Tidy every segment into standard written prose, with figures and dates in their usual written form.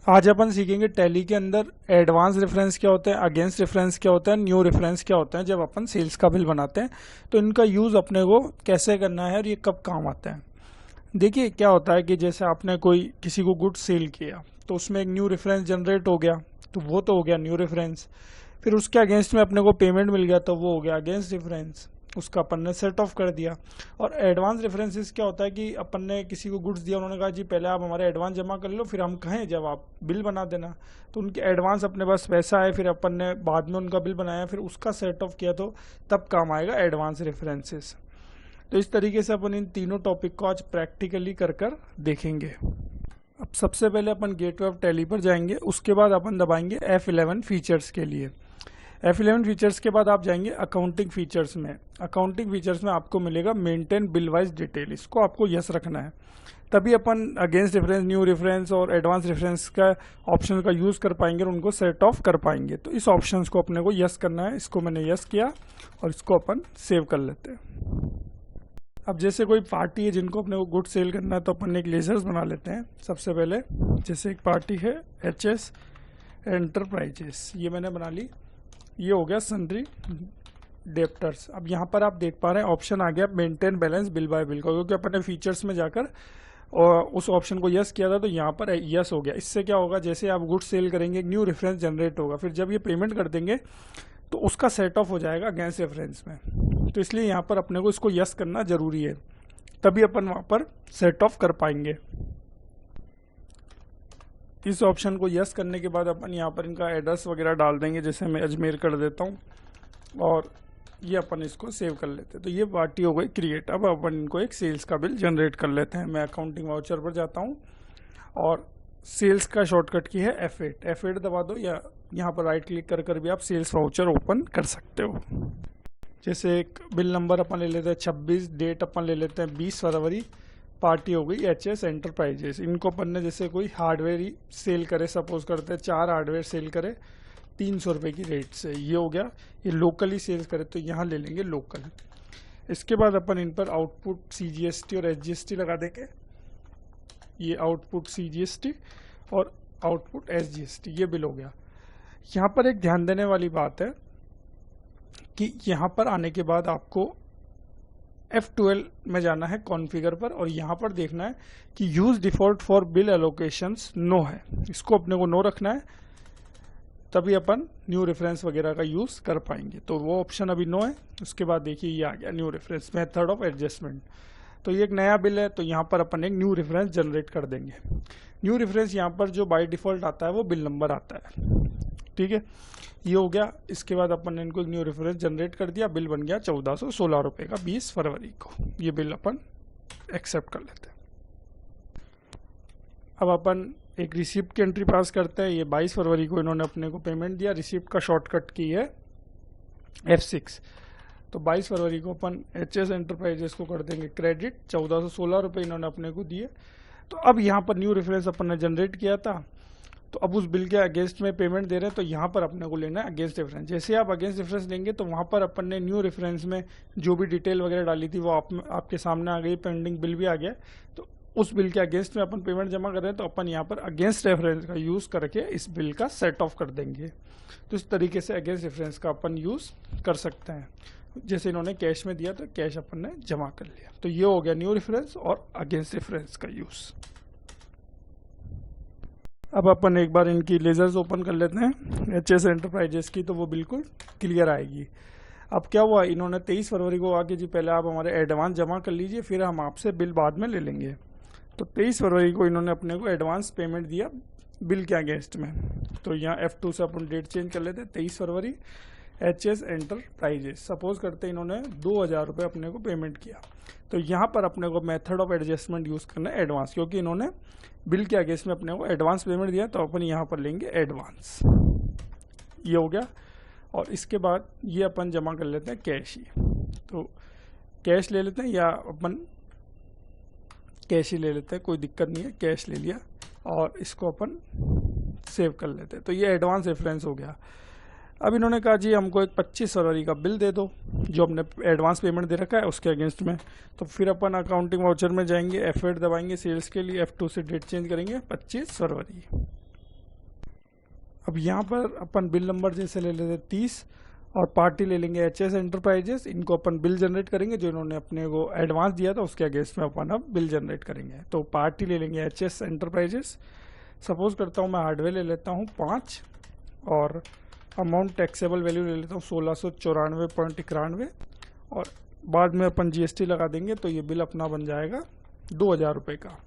आज अपन सीखेंगे टैली के अंदर एडवांस रेफरेंस क्या होता है, अगेंस्ट रेफरेंस क्या होता है, न्यू रेफरेंस क्या होता है जब अपन सेल्स का बिल बनाते हैं। तो इनका यूज़ अपने को कैसे करना है और ये कब काम आता है। देखिए क्या होता है कि जैसे आपने कोई किसी को गुड्स सेल किया तो उसमें एक न्यू रेफरेंस जनरेट हो गया, तो वो तो हो गया न्यू रेफरेंस। फिर उसके अगेंस्ट में अपने को पेमेंट मिल गया तो वो हो गया अगेंस्ट रेफरेंस, उसका अपन ने सेट ऑफ कर दिया। और एडवांस रेफरेंसेस क्या होता है कि अपन ने किसी को गुड्स दिया, उन्होंने कहा जी पहले आप हमारे एडवांस जमा कर लो, फिर हम कहें जब आप बिल बना देना। तो उनके एडवांस अपने पास पैसा है, फिर अपन ने बाद में उनका बिल बनाया, फिर उसका सेट ऑफ किया, तो तब काम आएगा एडवांस रेफरेंसेस। तो इस तरीके से अपन इन तीनों टॉपिक को आज प्रैक्टिकली कर देखेंगे। अब सबसे पहले अपन गेटवे ऑफ टैली पर जाएंगे, उसके बाद अपन दबाएंगे F11 फीचर्स के लिए। F11 फीचर्स के बाद आप जाएंगे अकाउंटिंग फीचर्स में। अकाउंटिंग फीचर्स में आपको मिलेगा मेंटेन बिल वाइज डिटेल, इसको आपको यस रखना है। तभी अपन अगेंस्ट रेफरेंस, न्यू रेफरेंस और एडवांस रेफरेंस का ऑप्शन का यूज़ कर पाएंगे और उनको सेट ऑफ कर पाएंगे। तो इस ऑप्शन को अपने को यस करना है, इसको मैंने यस किया और इसको अपन सेव कर लेते हैं। अब जैसे कोई पार्टी है जिनको अपने को गुड सेल करना है तो अपन एक लेजर्स बना लेते हैं। सबसे पहले जैसे एक पार्टी है HS एंटरप्राइजेस, ये मैंने बना ली। ये हो गया सन्ड्री डेप्टर्स। अब यहाँ पर आप देख पा रहे हैं ऑप्शन आ गया maintain balance bill bye bill का, क्योंकि अपन ने फीचर्स में जाकर और उस ऑप्शन को यस किया था तो यहाँ पर यस हो गया। इससे क्या होगा, जैसे आप गुड सेल करेंगे एक न्यू रेफरेंस जनरेट होगा, फिर जब ये पेमेंट कर देंगे तो उसका सेट ऑफ हो जाएगा अगेंस्ट रेफरेंस में। तो इसलिए यहाँ पर अपने को इसको यस करना जरूरी है, तभी अपन वहाँ पर सेट ऑफ कर पाएंगे। इस ऑप्शन को यस करने के बाद अपन यहाँ पर इनका एड्रेस वगैरह डाल देंगे, जैसे मैं अजमेर कर देता हूँ और ये अपन इसको सेव कर लेते हैं। तो ये पार्टी हो गई क्रिएट। अब अपन इनको एक सेल्स का बिल जनरेट कर लेते हैं। मैं अकाउंटिंग वाउचर पर जाता हूँ और सेल्स का शॉर्टकट की है F8 दबा दो, या यहाँ पर राइट क्लिक कर भी आप सेल्स वाउचर ओपन कर सकते हो। जैसे एक बिल नंबर अपन ले लेते हैं 26, डेट अपन ले लेते हैं 20 फरवरी, पार्टी हो गई HS एंटरप्राइजेस। इनको अपन ने जैसे कोई हार्डवेयर ही सेल करे, सपोज करते हैं 4 हार्डवेयर सेल करे 300 रुपये की रेट से, ये हो गया। ये लोकली सेल्स करे तो यहाँ ले लेंगे लोकल। इसके बाद अपन इन पर आउटपुट CGST और SGST लगा देंगे। ये आउटपुट CGST और आउटपुट SGST, ये बिल हो गया। यहाँ पर एक ध्यान देने वाली बात है कि यहाँ पर आने के बाद आपको F12 में जाना है कॉन्फ़िगर पर, और यहाँ पर देखना है कि use default for bill allocations no है, इसको अपने को नो रखना है, तभी अपन न्यू रेफरेंस वगैरह का यूज कर पाएंगे। तो वो ऑप्शन अभी नो है। उसके बाद देखिए ये आ गया new reference method of adjustment. तो ये एक नया बिल है, तो यहाँ पर अपन एक न्यू रेफरेंस जनरेट कर देंगे। न्यू रेफरेंस यहाँ पर जो बाय डिफॉल्ट आता है वो बिल नंबर आता है, ठीक है। ये हो गया। इसके बाद अपन ने इनको एक न्यू रेफरेंस जनरेट कर दिया, बिल बन गया 1416 रुपये का 20 फरवरी को। ये बिल अपन एक्सेप्ट कर लेते हैं। अब अपन एक रिसिप्ट की एंट्री पास करते हैं। ये 22 फरवरी को इन्होंने अपने को पेमेंट दिया। रिसिप्ट का शॉर्टकट की है F6। तो 22 फरवरी को अपन HS एंटरप्राइजेस को कर देंगे क्रेडिट, 1416 रुपये इन्होंने अपने को दिए। तो अब यहाँ पर न्यू रेफरेंस अपन ने जनरेट किया था, तो अब उस बिल के अगेंस्ट में पेमेंट दे रहे हैं, तो यहाँ पर अपने को लेना है अगेंस्ट रेफरेंस। जैसे आप अगेंस्ट रेफरेंस लेंगे तो वहाँ पर अपन ने न्यू रेफरेंस में जो भी डिटेल वगैरह डाली थी वो आपके सामने आ गई, पेंडिंग बिल भी आ गया। तो उस बिल के अगेंस्ट में अपन पेमेंट जमा कर रहे हैं, तो अपन यहाँ पर अगेंस्ट रेफरेंस का यूज़ करके इस बिल का सेट ऑफ कर देंगे। तो इस तरीके से अगेंस्ट रेफरेंस का अपन यूज़ कर सकते हैं। जैसे इन्होंने कैश में दिया तो कैश अपन ने जमा कर लिया। तो ये हो गया न्यू रेफरेंस और अगेंस्ट रेफरेंस का यूज़। अब अपन एक बार इनकी लेजर्स ओपन कर लेते हैं HS एंटरप्राइजेस की, तो वो बिल्कुल क्लियर आएगी। अब क्या हुआ, इन्होंने 23 फरवरी को आके जी पहले आप हमारे एडवांस जमा कर लीजिए, फिर हम आपसे बिल बाद में ले लेंगे। तो 23 फरवरी को इन्होंने अपने को एडवांस पेमेंट दिया बिल के अगेंस्ट में। तो यहाँ F2 से अपन डेट चेंज कर लेते हैं, 23 फरवरी HS एंटरप्राइजेस। सपोज करते हैं इन्होंने 2000 रुपये अपने को पेमेंट किया, तो यहाँ पर अपने को मेथड ऑफ एडजस्टमेंट यूज़ करना है एडवांस, क्योंकि इन्होंने बिल के अगेंस्ट में अपने को एडवांस पेमेंट दिया, तो अपन यहाँ पर लेंगे एडवांस। ये हो गया। और इसके बाद ये अपन जमा कर लेते हैं कैश ही। तो कैश ले लेते हैं, या अपन कैश ही ले लेते हैं, कोई दिक्कत नहीं है। कैश ले लिया और इसको अपन सेव कर लेते हैं। तो ये एडवांस रेफरेंस हो गया। अब इन्होंने कहा जी हमको एक 25 फरवरी का बिल दे दो, जो हमने एडवांस पेमेंट दे रखा है उसके अगेंस्ट में। तो फिर अपन अकाउंटिंग वाउचर में जाएंगे, F8 दबाएंगे सेल्स के लिए, F2 से डेट चेंज करेंगे 25 फरवरी। अब यहाँ पर अपन बिल नंबर जैसे ले लेते 30 और पार्टी ले लेंगे HS एंटरप्राइजेस। इनको अपन बिल जनरेट करेंगे, जो इन्होंने अपने को एडवांस दिया था उसके अगेंस्ट में अपन अब बिल जनरेट करेंगे। तो पार्टी ले लेंगे HS एंटरप्राइजेस। सपोज करता हूँ मैं हार्डवेयर ले लेता हूँ 5 और अमाउंट टैक्सेबल वैल्यू ले लेता हूँ 1694.91 और बाद में अपन GST लगा देंगे तो ये बिल अपना बन जाएगा 2000 रुपये का।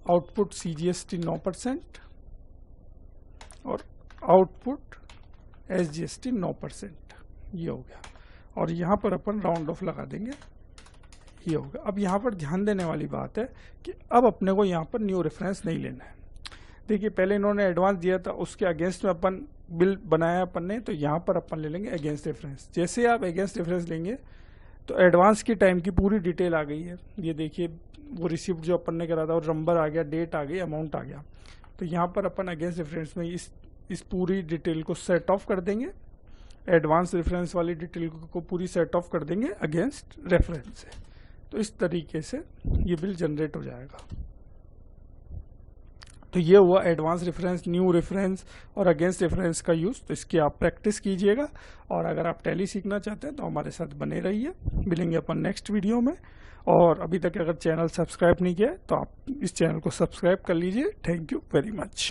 आउटपुट CGST 9% और आउटपुट SGST 9%, ये हो गया। और यहाँ पर अपन राउंड ऑफ लगा देंगे, ये होगा। अब यहाँ पर ध्यान देने वाली बात है कि अब अपने को यहाँ पर न्यू रेफरेंस नहीं लेना है। देखिए पहले इन्होंने एडवांस दिया था, उसके अगेंस्ट में अपन बिल बनाया अपन ने, तो यहाँ पर अपन ले लेंगे अगेंस्ट रेफरेंस। जैसे आप अगेंस्ट रेफरेंस लेंगे तो एडवांस की टाइम की पूरी डिटेल आ गई है। ये देखिए वो रिसिप्ट जो अपन ने करा था, और नंबर आ गया, डेट आ गई, अमाउंट आ गया। तो यहाँ पर अपन अगेंस्ट रेफरेंस में इस पूरी डिटेल को सेट ऑफ कर देंगे, एडवांस रेफरेंस वाली डिटेल को पूरी सेट ऑफ कर देंगे अगेंस्ट रेफरेंस से। तो इस तरीके से ये बिल जनरेट हो जाएगा। तो ये हुआ एडवांस रेफरेंस, न्यू रेफरेंस और अगेंस्ट रेफरेंस का यूज़। तो इसकी आप प्रैक्टिस कीजिएगा, और अगर आप टैली सीखना चाहते हैं तो हमारे साथ बने रहिए। मिलेंगे अपन नेक्स्ट वीडियो में। और अभी तक अगर चैनल सब्सक्राइब नहीं किया है तो आप इस चैनल को सब्सक्राइब कर लीजिए। Thank you very much.